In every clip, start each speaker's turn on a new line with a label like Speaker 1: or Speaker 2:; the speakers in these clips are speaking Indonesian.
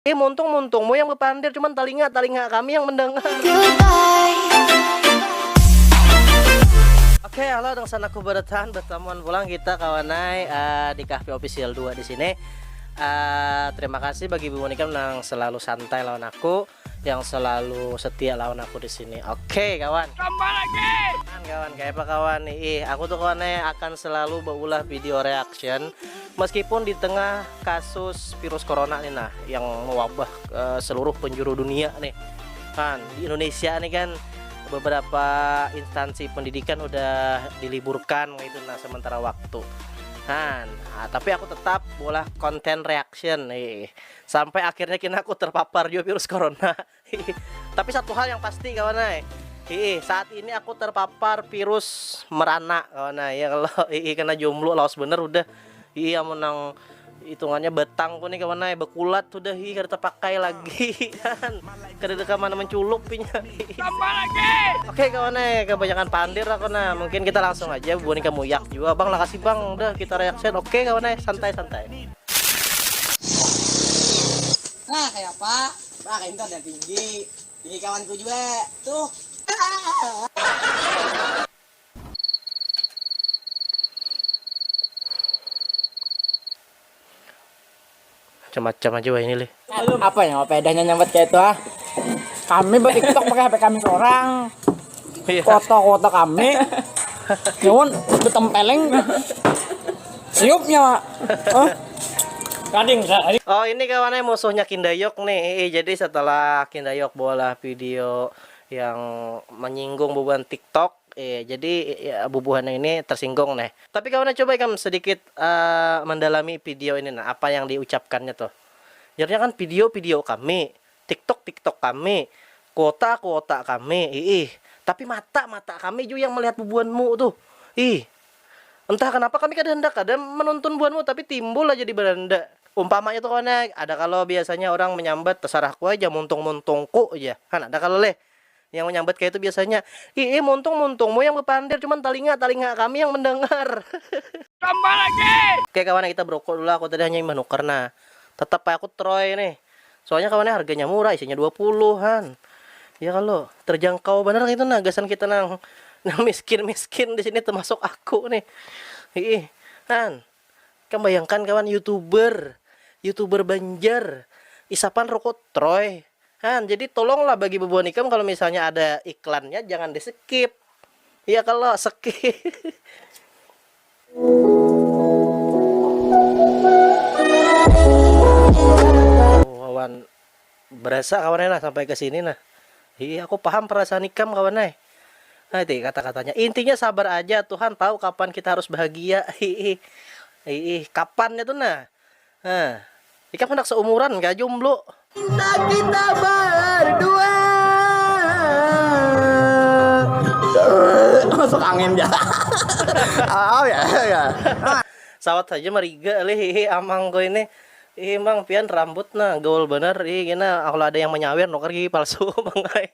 Speaker 1: Muntung-muntung mau yang berpandir, cuman telinga kami yang mendengar. Oke, halo dengan sana aku bertahan bertemuan pulang kita kawanai di Cafe Official 2 di sini. Terima kasih bagi Bu Monika yang selalu santai lawan aku, yang selalu setia lawan aku di sini. Oke, kawan. Tambah lagi. Kawan, kayak apa kawan nih? Aku tuh kawannya akan selalu berulah video reaction meskipun di tengah kasus virus corona nih nah yang mewabah seluruh penjuru dunia nih. Kan di Indonesia nih kan beberapa instansi pendidikan udah diliburkan gitu nah sementara waktu. Nah, tapi aku tetap bola konten reaction nih sampai akhirnya kini aku terpapar juga virus corona. Tapi satu hal yang pasti kawan saat ini aku terpapar virus merana kawan ya, kalau kena jomblo laos bener udah menang hitungannya betang ku nih kawan bekulat udah kada terpakai lagi kan kada mana menculup pinya. Tambah lagi. Oke kawan kebanyakan pandir aku nah, mungkin kita langsung aja Bu Monika muyak juga bang, makasih bang udah kita reaction. Oke kawan santai
Speaker 2: nah kayak apa kayak itu ada tinggi kawanku juga tuh.
Speaker 1: macam-macam aja wah ini lih.
Speaker 2: Apa yang pedahnya nyambat kayak itu kami buat TikTok pakai HP kami seorang. Foto-foto kami nyuwun betempeleng siupnya kading.
Speaker 1: Oh ini kawannya musuhnya Kindayok nih. Jadi setelah Kindayok bola video yang menyinggung bubuhan TikTok, jadi ya, bubuhannya ini tersinggung nih. Tapi kawannya coba kan sedikit mendalami video ini nah, apa yang diucapkannya tuh. Jadinya kan video kami, TikTok kami, kuota kami, tapi mata kami juga yang melihat bubuhanmu tuh. Entah kenapa kami kadang menonton bubuhanmu tapi timbul aja di beranda. Umpamanya tuh kawannya ada kalau biasanya orang menyambat terserahku aja muntung-muntungku aja. Kan ada kalau yang menyambat kayak itu biasanya muntung-muntungmu yang berpandir, cuman telinga kami yang mendengar. Tambah lagi. Oke kawan kita berokok dulu, aku tadi hanya menukar nah tetap aku Troy nih soalnya kawannya harganya murah, isinya 20-an ya, kalau terjangkau bener itu nah gasan kita nang miskin di sini termasuk aku nih. Kan bayangkan kawan youtuber Banjar isapan rokok Troy. Jadi tolonglah bagi Bu Monika kalau misalnya ada iklannya jangan di skip. Ya kalau skip. Kawan berasa kawan nah sampai ke sini nah. Aku paham perasaan ikam kawan nah. Itu kata-katanya. Intinya sabar aja, Tuhan tahu kapan kita harus bahagia. Kapannya tuh nah. Ikam hendak seumuran gak jomblo. Kita berdua
Speaker 2: masuk angin ya. Oh ya.
Speaker 1: Sawat saja mariga amang ko ini. Emang pian rambut nah gaul bener gina kalau ada yang menyawer nuker gigi palsu mangai.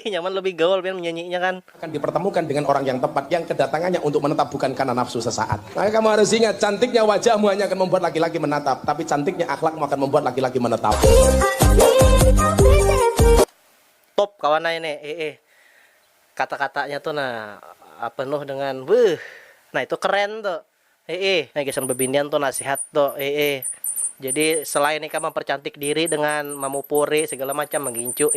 Speaker 1: Nyaman lebih gaul pian menyanyinya kan.
Speaker 3: Akan dipertemukan dengan orang yang tepat yang kedatangannya untuk menetap bukan karena nafsu sesaat. Maka kamu harus ingat cantiknya wajahmu hanya akan membuat laki-laki menatap, tapi cantiknya akhlakmu akan membuat laki-laki menetap.
Speaker 1: Top kawan ini kata-katanya tuh nah penuh dengan nah itu keren tuh. Nah gesan bebinian tuh nasihat tuh. Jadi selain ikan mempercantik diri dengan memupuri segala macam menggincu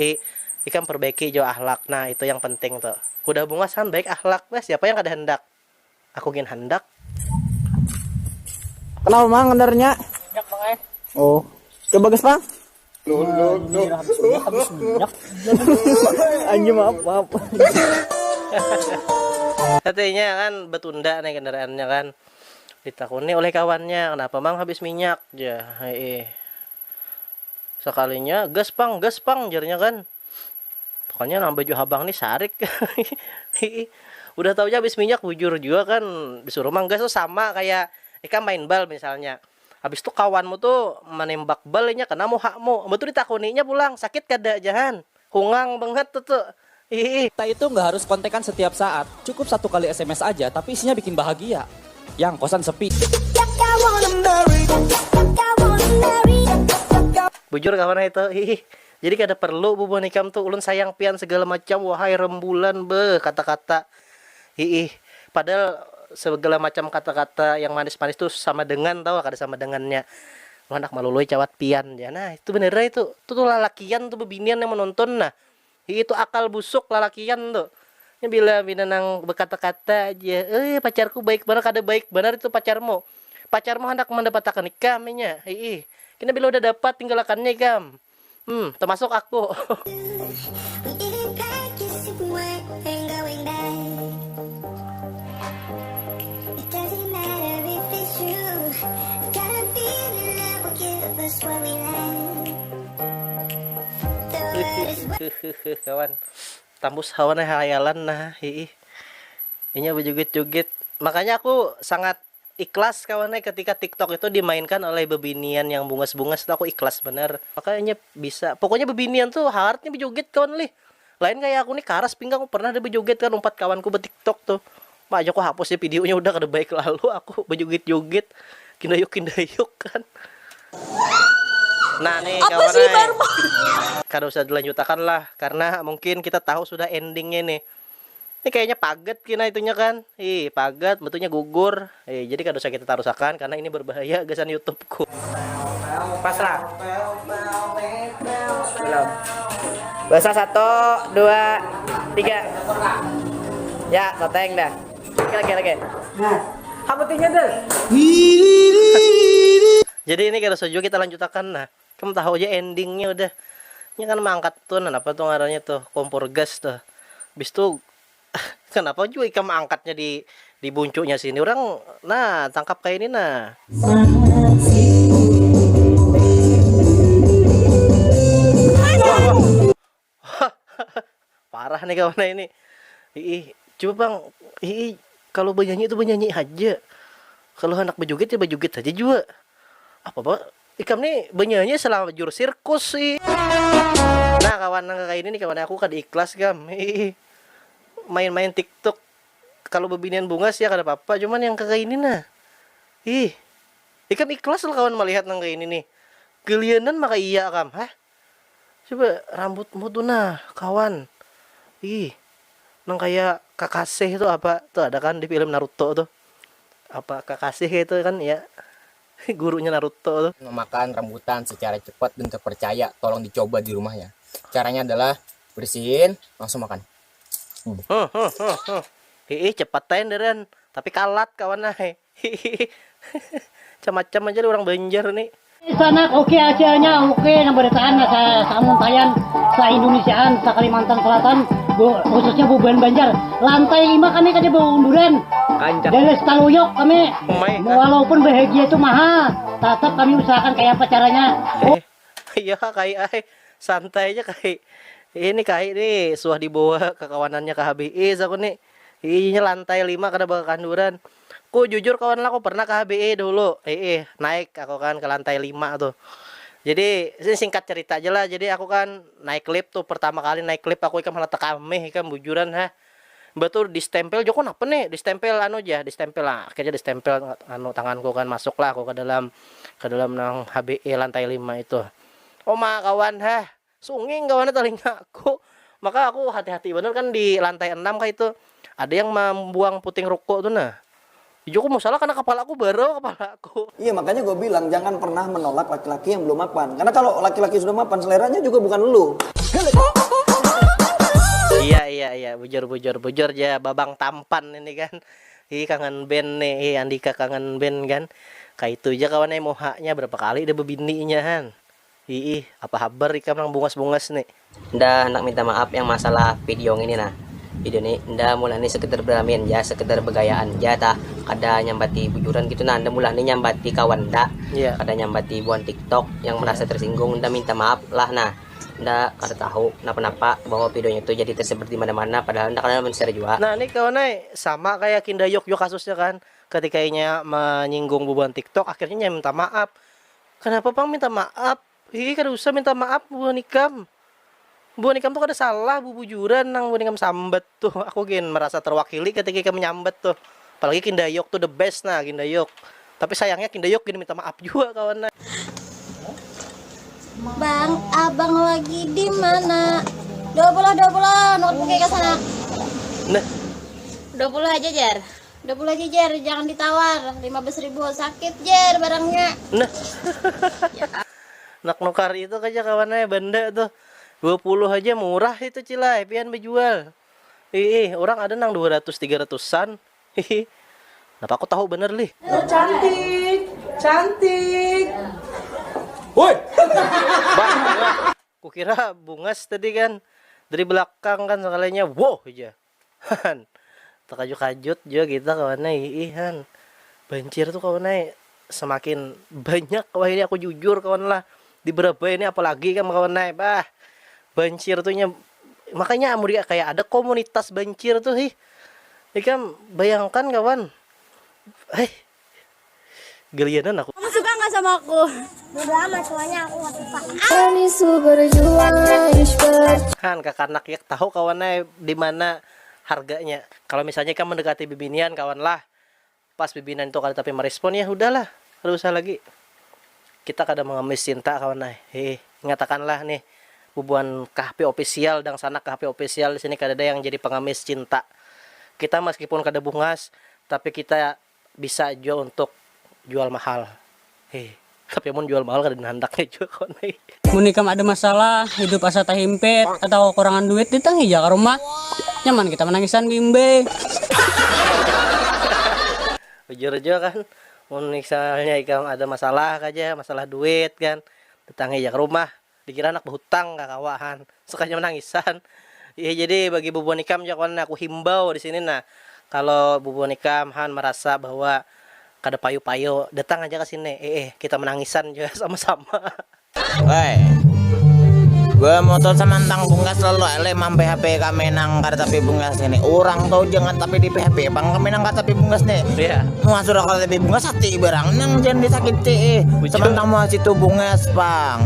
Speaker 1: ikan perbaiki jo akhlak. Nah itu yang penting tuh. Kuda bunga san baik akhlak siapa yang ada hendak? Aku ingin hendak.
Speaker 2: Kenapa mang kendarnya? Oh coba guys bang. Habis minyak. Anjir maaf.
Speaker 1: Katanya kan betunda nih kendaraannya kan. Ditakuni oleh kawannya, kenapa mang habis minyak ya. Sekalinya gas pang jadinya kan. Pokoknya nambah baju abang nih sarik. Udah tahu aja habis minyak bujur juga kan disuruh mang gas tuh sama kayak ikan main bal misalnya. Habis itu kawanmu tuh menembak balnya kena muhakmu. Betul ditakuninya pulang sakit kada jahan. Hungang banget tuh.
Speaker 4: Kita itu nggak harus kontekan setiap saat, cukup 1 kali SMS aja tapi isinya bikin bahagia. Yang kosan sepi.
Speaker 1: Bujur kawan itu. Ih. Jadi kada perlu bubuh nikam tuh ulun sayang pian segala macam wahai rembulan kata-kata. Ih. Padahal segala macam kata-kata yang manis-manis tuh sama dengan tahu kada sama dengannya. Lu anak maluluy cawat pian ya. Nah, itu bener itu. Tuh lalakian tuh bebinian yang menonton nah. Itu akal busuk lalakian tuh. Ya bila binanang berkata-kata aja, pacarku baik benar kada baik benar itu pacarmu. Pacarmu hendak mendapatkan ikamnya. Kena bila udah dapat tinggalkannya ikam. Termasuk aku. Kawan, tambus hawan hayalan nah, ini berjoget-joget. Makanya aku sangat ikhlas kawannya ketika TikTok itu dimainkan oleh bebinian yang bungas-bungas tuh aku ikhlas bener. Makanya bisa. Pokoknya bebinian tuh harusnya berjoget kawan lih. Lain kayak aku nih karas pinggang aku pernah ada berjoget kan umpat kawanku di TikTok tuh. Mak aja aku hapus ya videonya udah kada baik lalu aku berjoget-joget. Kindayuk kan. Nah nih kawannya. Kada usah dilanjutkan lah karena mungkin kita tahu sudah endingnya nih. Ini kayaknya paget kina itunya kan. Paget, betulnya gugur. Jadi kada usah kita tarusakan karena ini berbahaya gasan YouTubeku.
Speaker 2: Pasrah. Belum. Bahasa 1, 2, 3. Ya, toteng dah. Lagi. Nah, hamutinya deh.
Speaker 1: Jadi ini kada usah juga kita lanjutkan nah. Kamu tahu aja endingnya udah. Ini kan mangkat tuh, apa tuh ngarannya tuh, kompor gas tuh. Habis tuh kenapa juga ikan angkatnya di buncuknya sini orang nah tangkap kayak ini nah. Parah nih kawan ini. Coba bang, kalau bernyanyi itu bernyanyi aja. Kalau anak berjoget ya berjoget aja juga. Apa pak? Ikam nih bernyanyi selama jur sirkus sih. Nah kawan kayak ini nih kawan aku kan ikhlas gam. Main-main TikTok kalau bebinian bungas ya kada apa-apa cuman yang kayak ini nah ikam ikhlas lah kawan melihat nang kayak ini nih gelianan maka iya kam coba rambutmu tuh nah kawan nang kayak Kakashi itu apa tuh ada kan di film Naruto tuh apa Kakashi itu kan ya gurunya Naruto tuh
Speaker 5: memakan rambutan secara cepat dan terpercaya tolong dicoba di rumahnya. Caranya adalah bersihin langsung makan.
Speaker 1: Cepat tayan tapi kalat kawan nah. Macam-macam aja orang Banjar nih.
Speaker 6: Sana oke acaranya oke nang beritaan sa Muntayan sa Indonesiaan sa Kalimantan Selatan khususnya Bubuan Banjar lantai 5 kami kada berunduran dari Taluyok kami walaupun bahagia itu mahal tetap kami usahakan kayak apa caranya.
Speaker 1: Iya kayak santai aja kayak ini kayak nih suah dibawa ke kawanannya ke HBI aku nih ini lantai 5 kada bakal kanduran. Ku jujur kawan lah aku pernah ke HBI dulu naik aku kan ke lantai 5 tuh. Jadi singkat cerita aja lah. Jadi aku kan naik lift tuh pertama kali naik lift aku ikan malah tekameh ikan bujuran betul distempel joko apa nih distempel distempel lah akhirnya distempel tanganku kan masuklah aku ke dalam nang HBI lantai 5 itu. Oma kawan sunging kawan telinga aku. Maka aku hati-hati bener kan di lantai 6 kayak itu ada yang membuang puting rokok tuh nah. Joko mau salah karena kepala aku.
Speaker 7: Iya makanya gue bilang jangan pernah menolak laki-laki yang belum mapan. Karena kalau laki-laki sudah mapan seleranya juga bukan lu.
Speaker 1: Iya bujur ya babang tampan ini kan. Kangen band nih Andika kangen band kan. Kayak itu aja kawannya mau haknya berapa kali udah bebininya kan. Apa kabar ikam nang bungas-bungas nih.
Speaker 8: Nda nak minta maaf yang masalah video ini nah. Video ini nda mulai sekedar beramin ya sekedar begayaan ya tak kada nyambati bujuran gitu nah nda mulai nyambati kawan nda kada nyambati buan TikTok yang merasa tersinggung nda minta maaf lah nah nda kada tahu kenapa bahwa videonya itu jadi tersebar di mana-mana padahal nda kada men-share juga.
Speaker 1: Nah ini kawan sama kayak Kindayok kasusnya kan ketika inya menyinggung bubuan TikTok akhirnya minta maaf. Kenapa bang minta maaf? Kada usah minta maaf bubuan ikam. Buan ikam tuh kada salah bujuran nang buan ikam sambat tuh. Aku merasa terwakili ketika ikam menyambat tuh. Apalagi Kindayok tuh the best nah Kindayok. Tapi sayangnya Kindayok minta maaf juga kawan.
Speaker 9: Bang, abang lagi di mana? 20, nukut pakai ke sana.
Speaker 1: Nah,
Speaker 9: 20 aja, Jer. 20 aja, Jer. Jangan ditawar. 15.000 sakit, Jer, barangnya.
Speaker 1: nah. Nak nukar itu aja kawannya benda tuh. 20 aja murah itu cilai, pian berjual. Orang ada nang 200-300an. Kenapa aku tahu bener lih?
Speaker 2: Cantik.
Speaker 3: Woi,
Speaker 1: Bang, kukira bungas tadi kan. Dari belakang kan sekalinya wow aja. Han. Terkajut-kajut juga kita kawannya han. Banjir tuh kawannya semakin banyak. Wah ini aku jujur kawan lah. Di berapa ini apalagi kan kawannya. Bah. Banjir tuhnya makanya amuria kayak ada komunitas banjir tuh kan bayangkan kawan. Gelianan aku.
Speaker 9: Kamu suka nggak sama aku? Udah amat, soalnya aku nggak suka.
Speaker 1: Kan kakak anak ya tahu kawannya di mana harganya. Kalau misalnya kan mendekati bibinian kawan lah. Pas bibinian itu kali tapi merespon ya udahlah. Tidak usah lagi. Kita kadang mengemis cinta kawan lah. Ngatakanlah nih bubuan KHP official dan sana KHP official di sini kada ada yang jadi pengemis cinta. Kita meskipun kada bungas tapi kita bisa jual untuk jual mahal. Tapi mau jual mahal kada handaknya juga kawan.
Speaker 2: Mun ikam ada masalah, hidup asa tah himpit atau kekurangan duit ditang hija ke rumah. Nyaman kita menangisan bimbe.
Speaker 1: Jujur aja kan. Mun misalnya ikam ada masalah aja, masalah duit kan. Datang hija ke rumah. Dikira anak berhutang gak kawahan, sukanya menangisan. Iya jadi bagi bubuan ikam jangan aku himbau di sini nah. Kalau bubuan ikam han merasa bahwa kada payu-payu, datang aja ke sini. Kita menangisan juga sama-sama.
Speaker 5: Woi, gue motor sama tentang bungas selalu ele mampe HP kami nang kada tapi bungas ini. Orang tahu jangan tapi di PHP bang kami nang kada tapi bungas nih.
Speaker 1: Iya.
Speaker 5: Mau sudah kada tapi bungas hati barang nang jangan disakiti. Sementang mau situ bungas bang.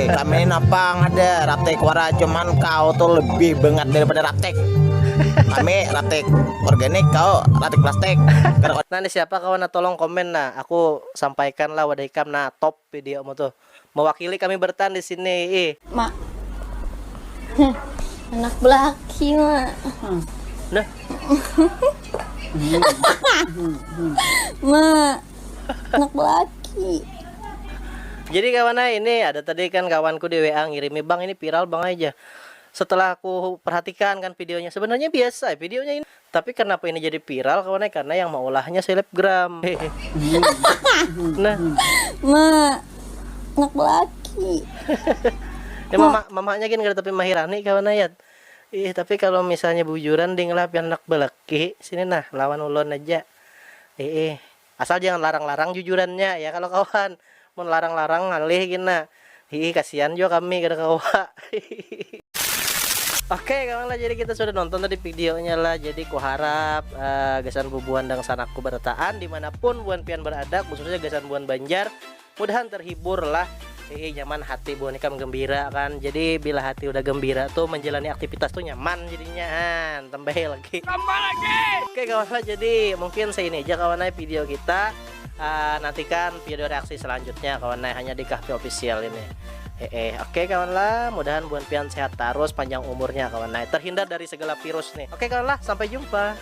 Speaker 5: Kami napang ada raptek wara cuman kau tuh lebih banget daripada raptek. Kami raptek organik, kau raptek plastik.
Speaker 1: Nah ini siapa kawan tolong komen nah. Aku sampaikan lah wadah ikam nah top video mu tuh. Mewakili kami bertahan di sini.
Speaker 9: Mak. Anak belaki, Mak.
Speaker 1: Nah.
Speaker 9: Mak. Anak belaki.
Speaker 1: Jadi kawan ini ada tadi kan kawanku di WA ngirimi bang ini viral bang aja. Setelah aku perhatikan kan videonya sebenarnya biasa videonya ini. Tapi kenapa ini jadi viral kawan karena yang mengolahnya selebgram. Nah.
Speaker 9: Mak. Anak belaki.
Speaker 1: Ya mamanya kan tapi mahirani kawan ayat. Tapi kalau misalnya bujuran ding lah pian anak belaki sini nah lawan ulon aja. Asal jangan larang-larang jujurannya ya kalau kawan. Mau larang-larang ngalih gina. Kasihan juga kami kada kawa. Oke kawan lah jadi kita sudah nonton tadi videonya lah. Jadi ku harap gasan bubuan dan sanakku bertaan dimanapun buan pian berada khususnya gasan buan Banjar mudahan terhibur lah. Nyaman hati buan ikam gembira kan. Jadi bila hati udah gembira tuh menjalani aktivitas tuh nyaman jadinya tambah lagi. Oke kawan lah jadi mungkin ini aja kawan video kita. Nantikan video reaksi selanjutnya kawan hanya di KHP official ini. Oke kawan lah mudahan buan pian sehat terus panjang umurnya kawan terhindar dari segala virus nih. Oke kawan lah sampai jumpa.